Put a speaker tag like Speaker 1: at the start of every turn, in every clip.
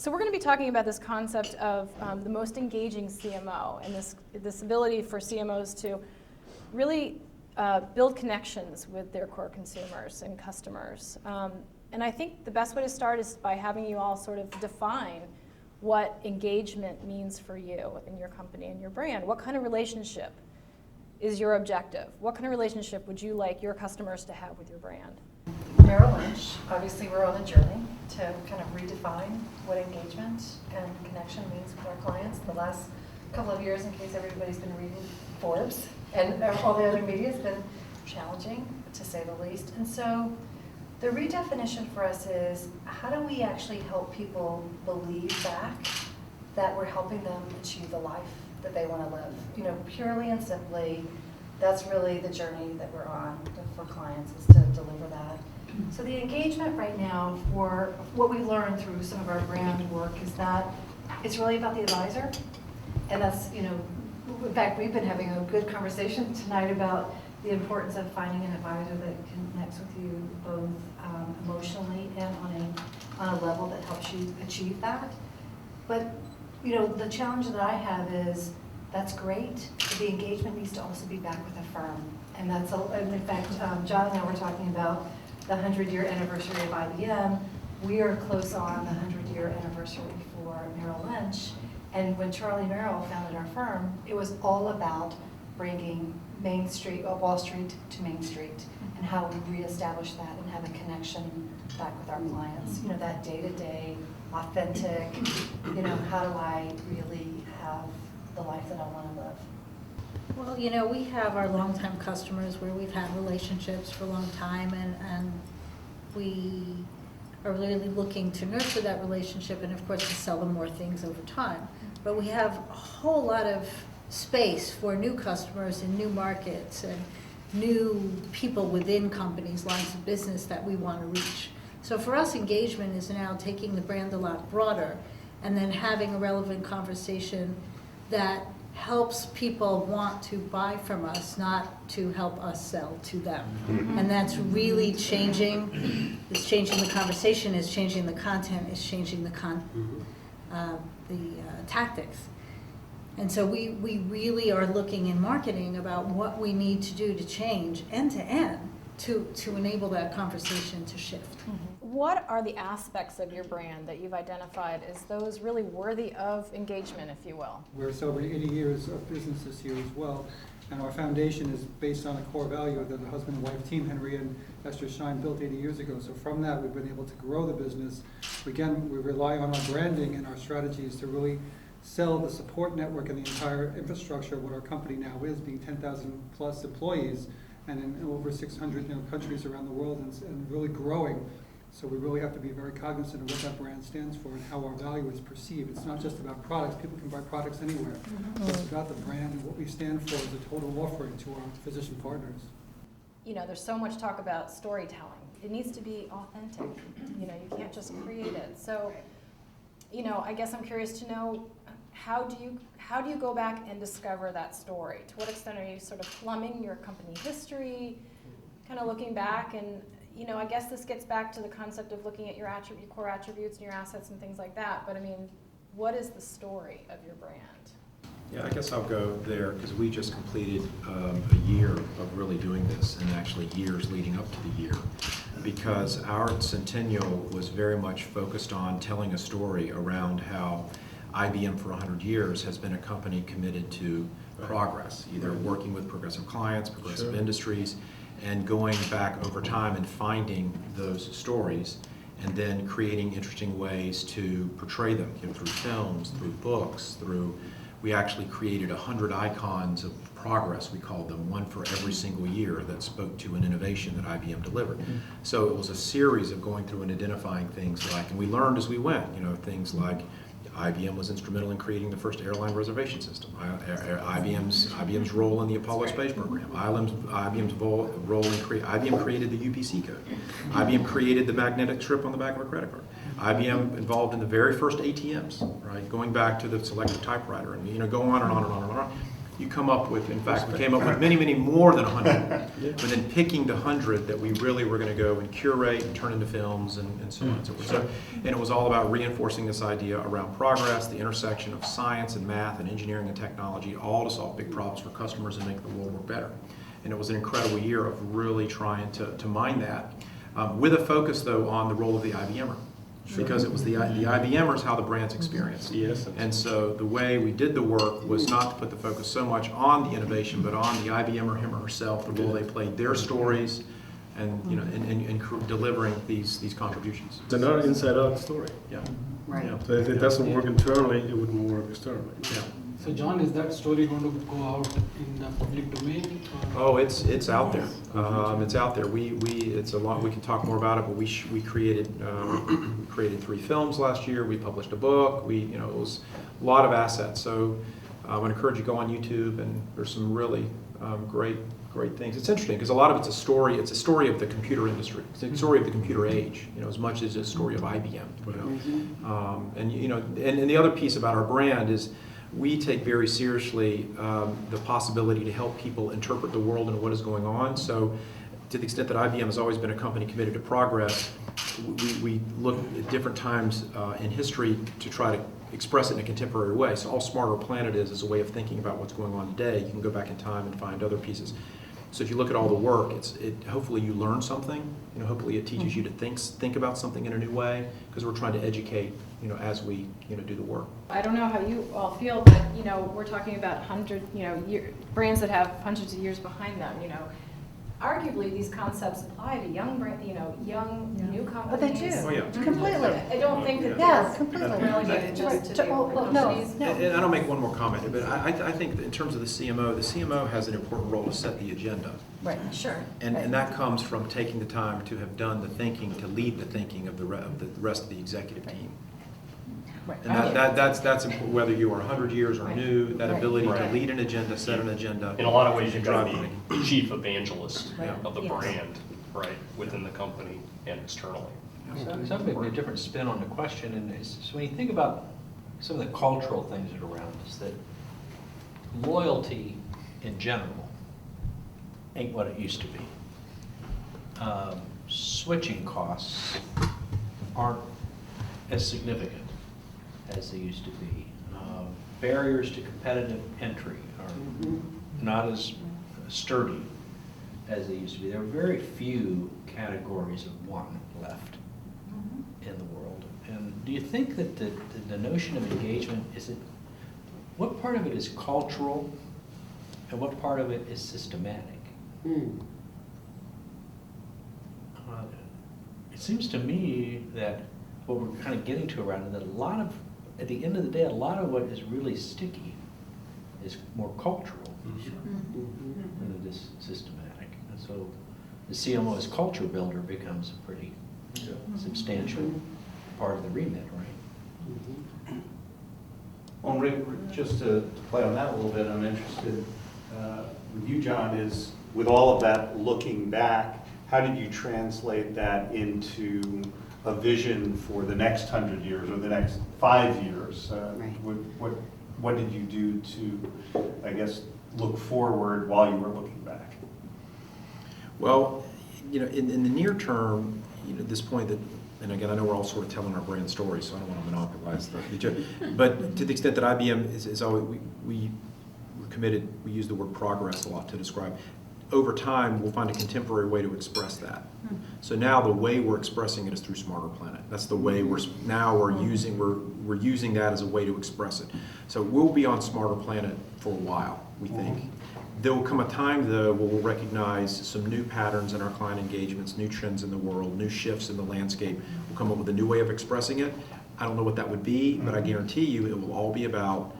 Speaker 1: So we're going to be talking about this concept of the most engaging CMO and this ability for CMOs to really build connections with their core consumers and customers. And I think the best way to start is by having you all sort of define what engagement means for you and your company and your brand. What kind of relationship is your objective? What kind of relationship would you like your customers to have with your brand?
Speaker 2: Merrill Lynch, obviously we're on a journey to kind of redefine what engagement and connection means with our clients. The last couple of years, in case everybody's been reading Forbes and all the other media, has been challenging, to say the least. And so the redefinition for us is, how do we actually help people believe back that we're helping them achieve the life that they want to live? You know, purely and simply, that's really the journey that we're on for clients, is to deliver that. So the engagement right now, for what we've learned through some of our brand work, is that it's really about the advisor. And that's, you know, in fact, we've been having a good conversation tonight about the importance of finding an advisor that connects with you both emotionally and on a level that helps you achieve that. But, you know, the challenge that I have is, that's great, but the engagement needs to also be back with a firm. And that's, in fact, John and I were talking about the 100-year anniversary of IBM. We are close on the 100-year anniversary for Merrill Lynch. And when Charlie Merrill founded our firm, it was all about bringing Main Street, Wall Street to Main Street, and how we reestablish that and have a connection back with our clients. You know, that day-to-day, authentic, you know, how do I really have the life that I want to live?
Speaker 3: Well, you know, we have our longtime customers where we've had relationships for a long time, and we are really looking to nurture that relationship and, of course, to sell them more things over time. But we have a whole lot of space for new customers in new markets and new people within companies, lines of business that we want to reach. So for us, engagement is now taking the brand a lot broader and then having a relevant conversation that helps people want to buy from us, not to help us sell to them. And that's really changing. It's changing the conversation, it's changing the content, it's changing the tactics. And so we really are looking in marketing about what we need to do to change end to end to enable that conversation to shift.
Speaker 1: What are the aspects of your brand that you've identified as those really worthy of engagement, if you will?
Speaker 4: We're celebrating 80 years of business this year as well, and our foundation is based on a core value that the husband and wife team, Henry and Esther Schein, built 80 years ago. So from that, we've been able to grow the business. Again, we rely on our branding and our strategies to really sell the support network and the entire infrastructure of what our company now is, being 10,000 plus employees and in over 600 countries around the world, and really growing. So we really have to be very cognizant of what that brand stands for and how our value is perceived. It's not just about products. People can buy products anywhere. It's about the brand and what we stand for as a total offering to our physician partners.
Speaker 1: You know, there's so much talk about storytelling. It needs to be authentic. You know, you can't just create it. So, you know, I guess I'm curious to know, how do you go back and discover that story? To what extent are you sort of plumbing your company history, kind of looking back? And, you know, I guess this gets back to the concept of looking at your core attributes and your assets and things like that. But I mean, what is the story of your brand?
Speaker 5: Yeah, I guess I'll go there because we just completed a year of really doing this, and actually years leading up to the year, because our centennial was very much focused on telling a story around how IBM for 100 years has been a company committed to progress, either working with progressive clients, progressive industries, and going back over time and finding those stories and then creating interesting ways to portray them, you know, through films, through books, we actually created 100 icons of progress, we called them, one for every single year that spoke to an innovation that IBM delivered. So it was a series of going through and identifying things like, and we learned as we went, you know, things like IBM was instrumental in creating the first airline reservation system. IBM's role in the Apollo space program. IBM's role in IBM created the UPC code. IBM created the magnetic strip on the back of a credit card. IBM involved in the very first ATMs, right? Going back to the selective typewriter, and you know, go on and on and on and on. you come up with, in fact, we came up with many, many more than 100, but then picking the 100 that we really were going to go and curate and turn into films and so on and so forth. So, and it was all about reinforcing this idea around progress, the intersection of science and math and engineering and technology, all to solve big problems for customers and make the world work better. And it was an incredible year of really trying to mine that, with a focus, though, on the role of the IBMer. Because it was the IBMers how the brand's experienced.
Speaker 6: Yes.
Speaker 5: And so the way we did the work was not to put the focus so much on the innovation, but on the IBMer, him or herself, the role they played, their stories, and delivering these contributions.
Speaker 6: It's another inside-out story.
Speaker 5: Yeah.
Speaker 2: Right.
Speaker 5: Yeah.
Speaker 6: So if it doesn't work internally, it wouldn't work externally.
Speaker 5: Yeah.
Speaker 7: So John, is that story going to go out in the public domain?
Speaker 5: Oh, it's out there. It's out there. It's a lot. We can talk more about it, but we created 3 films last year. We published a book. It was a lot of assets. So I would encourage you to go on YouTube, and there's some really great things. It's interesting because a lot of it's a story. It's a story of the computer industry. It's a story of the computer age. As much as it's a story of IBM. And the other piece about our brand is, we take very seriously the possibility to help people interpret the world and what is going on. So to the extent that IBM has always been a company committed to progress, we look at different times in history to try to express it in a contemporary way. So all Smarter Planet is a way of thinking about what's going on today. You can go back in time and find other pieces. So if you look at all the work, hopefully you learn something. Hopefully it teaches you to think about something in a new way, because we're trying to educate, as we, do the work.
Speaker 1: I don't know how you all feel, but we're talking about brands that have hundreds of years behind them. Arguably, these concepts apply to young new companies.
Speaker 2: But they do.
Speaker 5: Oh, yeah.
Speaker 2: Completely.
Speaker 1: I don't think that
Speaker 2: Yeah,
Speaker 1: they're
Speaker 2: completely.
Speaker 1: relegated just to the
Speaker 2: Well,
Speaker 1: old
Speaker 2: no,
Speaker 1: companies.
Speaker 2: no.
Speaker 5: And I'll make one more comment, but I think that in terms of the CMO has an important role to set the agenda.
Speaker 2: Right, sure.
Speaker 5: And that comes from taking the time to have done the thinking, to lead the thinking of the rest of the executive team.
Speaker 2: Right.
Speaker 5: And that's important, whether you are 100 years or new, that
Speaker 2: Right.
Speaker 5: ability to
Speaker 8: Right.
Speaker 5: lead an agenda, set an agenda.
Speaker 8: In a lot of ways, you've got
Speaker 5: drive
Speaker 8: to
Speaker 5: thinking.
Speaker 8: be the chief evangelist
Speaker 5: Right.
Speaker 8: of the
Speaker 2: Yes.
Speaker 8: brand, right, within the company and externally.
Speaker 9: So maybe a different spin on the question, and so when you think about some of the cultural things that are around us, that loyalty in general ain't what it used to be. Switching costs aren't as significant as they used to be. Barriers to competitive entry are not as sturdy as they used to be. There are very few categories of one left in the world. And do you think that the notion of engagement, what part of it is cultural and what part of it is systematic? It seems to me that what we're kind of getting to around it, that at the end of the day, a lot of what is really sticky is more cultural than it is systematic. And so the CMO as culture builder becomes a pretty substantial part of the remit, right?
Speaker 10: Well, Rick, just to play on that a little bit, I'm interested with you, John, is with all of that looking back, how did you translate that into a vision for the next 100 years or the next 5 years? What did you do to, I guess, look forward while you were looking back?
Speaker 5: Well, in the near term, at this point that, and again, I know we're all sort of telling our brand story, so I don't want to monopolize but to the extent that IBM is always, we're committed, we use the word progress a lot to describe. Over time, we'll find a contemporary way to express that. So now the way we're expressing it is through Smarter Planet. That's the way we're using that as a way to express it. So we'll be on Smarter Planet for a while, we think. There will come a time, though, where we'll recognize some new patterns in our client engagements, new trends in the world, new shifts in the landscape. We'll come up with a new way of expressing it. I don't know what that would be, but I guarantee you it will all be about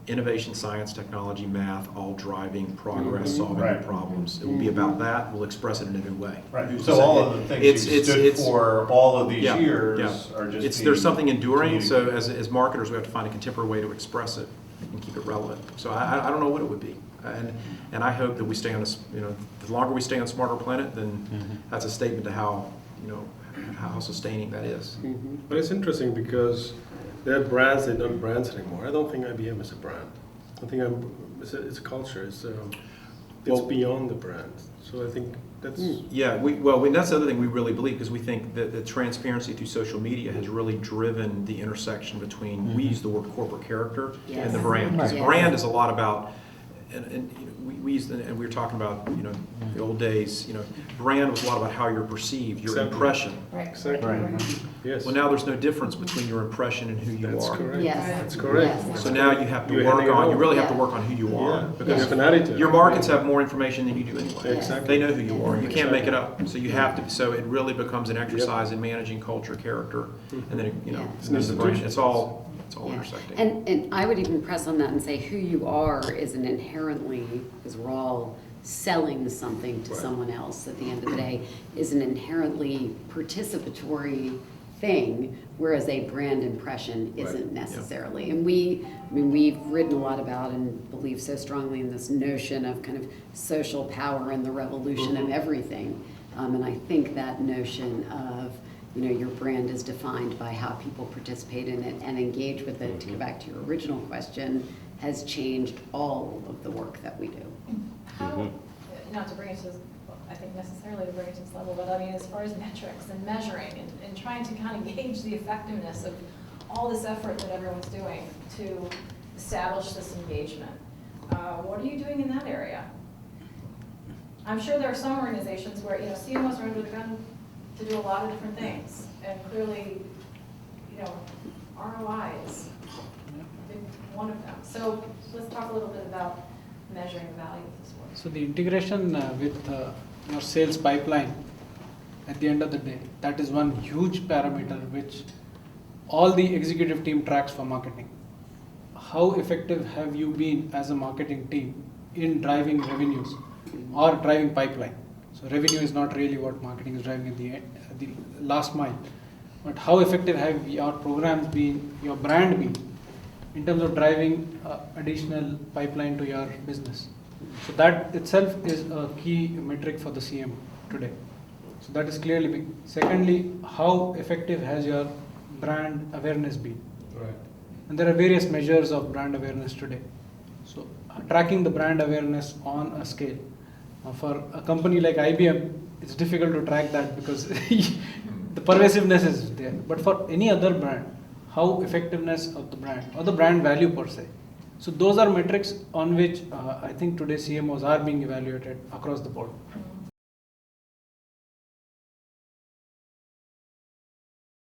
Speaker 5: innovation, science, technology, math, all driving progress, solving new problems. It will be about that. We'll express it in a new way.
Speaker 10: Right. So all of the things you stood for all of these years are just
Speaker 5: there's something enduring. So as marketers, we have to find a contemporary way to express it and keep it relevant. So I don't know what it would be. And I hope that we stay on this, the longer we stay on Smarter Planet, then that's a statement to how sustaining that is.
Speaker 6: But it's interesting because there are brands that are not brands anymore. I don't think IBM is a brand. I think it's a culture. It's
Speaker 5: Well-
Speaker 6: beyond the brand. So I think that's
Speaker 5: Yeah, that's the other thing we really believe, because we think that the transparency through social media has really driven the intersection between, we use the word corporate character and the
Speaker 11: Yes.
Speaker 5: brand. Because
Speaker 11: Right.
Speaker 5: brand is a lot about, and you know, we use, and we were talking about, you know, the old days, you know, brand was a lot about how you're perceived, your
Speaker 6: Exactly.
Speaker 5: impression.
Speaker 2: Right.
Speaker 6: exactly.
Speaker 10: Right.
Speaker 6: Yes.
Speaker 5: Well, now there's no difference between your impression and who you
Speaker 6: That's
Speaker 5: are.
Speaker 6: correct.
Speaker 11: Yes.
Speaker 6: That's correct.
Speaker 11: Yes.
Speaker 5: So now you have to
Speaker 6: You're
Speaker 5: work
Speaker 6: handing it
Speaker 5: on, you
Speaker 6: over.
Speaker 5: really have to
Speaker 11: Yeah.
Speaker 5: work on who you are.
Speaker 6: Yeah,
Speaker 5: Because
Speaker 6: you have an attitude.
Speaker 5: your markets have more information than you do anyway.
Speaker 6: Exactly.
Speaker 5: They know who you are. You can't make it
Speaker 6: Exactly.
Speaker 5: up. So you have to. So it really becomes an exercise in managing culture, character, and then you know,
Speaker 11: Yeah.
Speaker 6: It's an
Speaker 5: the brand.
Speaker 6: institution.
Speaker 5: It's all
Speaker 11: Yeah.
Speaker 5: intersecting.
Speaker 11: And I would even press on that and say who you are is an inherently, because we're all selling something to
Speaker 6: Right.
Speaker 11: someone else at the end of the day, is an inherently participatory thing, whereas a brand impression isn't necessarily. And we've written a lot about and believe so strongly in this notion of kind of social power and the revolution of everything. And I think that notion of, you know, your brand is defined by how people participate in it and engage with it, to go back to your original question, has changed all of the work that we do.
Speaker 1: How, not to bring it to, I think necessarily to bring it to this level, but I mean, as far as metrics and measuring and trying to kind of gauge the effectiveness of all this effort that everyone's doing to establish this engagement, what are you doing in that area? I'm sure there are some organizations where, you know, CMOs are under the gun to do a lot of different things, and clearly, you know, ROI is a big one of them. So let's talk a little bit about measuring the value of this work.
Speaker 7: So the integration with your sales pipeline, at the end of the day, that is one huge parameter which all the executive team tracks for marketing. How effective have you been as a marketing team in driving revenues or driving pipeline? So revenue is not really what marketing is driving at the last mile. But how effective have your programs been, your brand been, in terms of driving additional pipeline to your business? So that itself is a key metric for the CMO today. So that is clearly big. Secondly, how effective has your brand awareness been?
Speaker 6: Right.
Speaker 7: And there are various measures of brand awareness today. So tracking the brand awareness on a scale. For a company like IBM, it's difficult to track that because the pervasiveness is there. But for any other brand, how effectiveness of the brand or the brand value per se. So those are metrics on which I think today CMOs are being evaluated across the board.